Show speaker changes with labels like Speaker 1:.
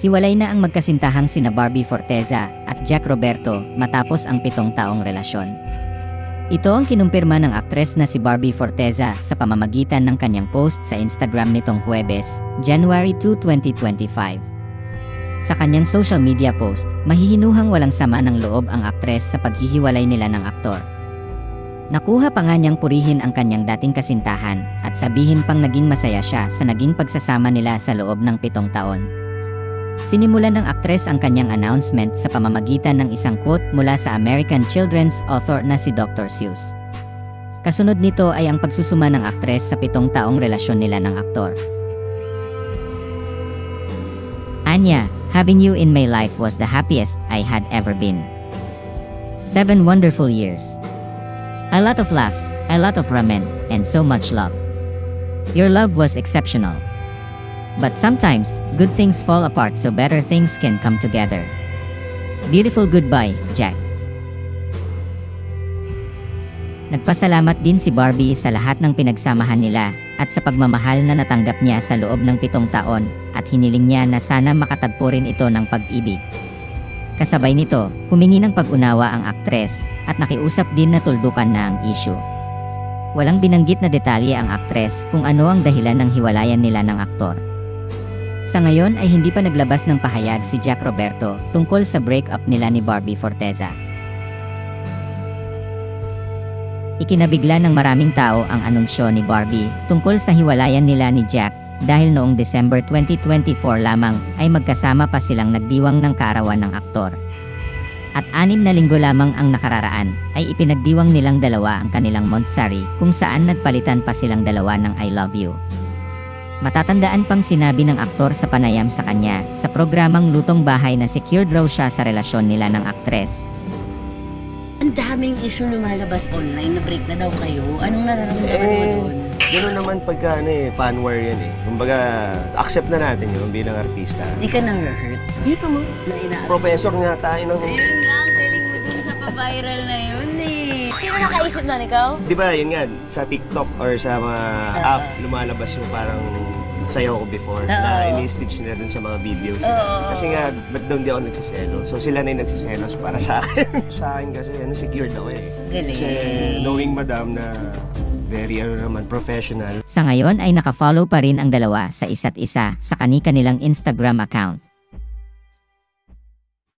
Speaker 1: Hiwalay na ang magkasintahang sina Barbie Forteza at Jack Roberto matapos ang 7 taong relasyon. Ito ang kinumpirma ng aktres na si Barbie Forteza sa pamamagitan ng kanyang post sa Instagram nitong Huwebes, January 2, 2025. Sa kanyang social media post, mahihinuhang walang sama ng loob ang aktres sa paghihiwalay nila ng aktor. Nakuha pa nga niyang purihin ang kanyang dating kasintahan at sabihin pang naging masaya siya sa naging pagsasama nila sa loob ng 7 taon. Sinimulan ng aktres ang kanyang announcement sa pamamagitan ng isang quote mula sa American children's author na si Dr. Seuss. Kasunod nito ay ang pagsusuma ng aktres sa 7 taong relasyon nila ng aktor. Anya, having you in my life was the happiest I had ever been. 7 wonderful years. A lot of laughs, a lot of ramen, and so much love. Your love was exceptional. But sometimes, good things fall apart so better things can come together. Beautiful goodbye, Jack. Nagpasalamat din si Barbie sa lahat ng pinagsamahan nila at sa pagmamahal na natanggap niya sa loob ng 7 taon at hiniling niya na sana makatagpo rin ito ng pag-ibig. Kasabay nito, humingi ng pag-unawa ang aktres at nakiusap din na tuldukan na ang issue. Walang binanggit na detalye ang aktres kung ano ang dahilan ng hiwalayan nila ng aktor. Sa ngayon ay hindi pa naglabas ng pahayag si Jack Roberto tungkol sa breakup nila ni Barbie Forteza. Ikinabigla ng maraming tao ang anunsyo ni Barbie tungkol sa hiwalayan nila ni Jack dahil noong December 2024 lamang ay magkasama pa silang nagdiwang ng kaarawan ng aktor. At 6 na linggo lamang ang nakararaan ay ipinagdiwang nilang dalawa ang kanilang monthsary kung saan nagpalitan pa silang dalawa ng I love you. Matatandaan pang sinabi ng aktor sa panayam sa kanya sa programang Lutong Bahay na secured raw siya sa relasyon nila ng aktres.
Speaker 2: Ang daming issue lumalabas online na break na daw kayo. Anong nararamdaman mo doon?
Speaker 3: Gano'n naman pagka fanware yan eh. Kumbaga, accept na natin yun bilang artista.
Speaker 2: Di ka na-hurt?
Speaker 3: Di naman.
Speaker 2: Na ina-
Speaker 3: Professor nga tayo ng...
Speaker 2: Ayun nga, ang galing mo dun sa pa-viral na yun eh. Sino nakaisip na ikaw?
Speaker 3: Di ba, yun nga, sa TikTok or sa mga app, lumalabas yung parang sayaw ko before na ini-stitch nila dun sa mga videos nila. Kasi nga, ba't doon di ako nagsiselo? So sila na yung nagsiselos para sa akin. Sa akin kasi, secured ako eh.
Speaker 2: Galing.
Speaker 3: Kasi knowing madam na very naman, professional.
Speaker 1: Sa ngayon ay nakafollow pa rin ang dalawa sa isa't isa sa kani-kanilang Instagram account.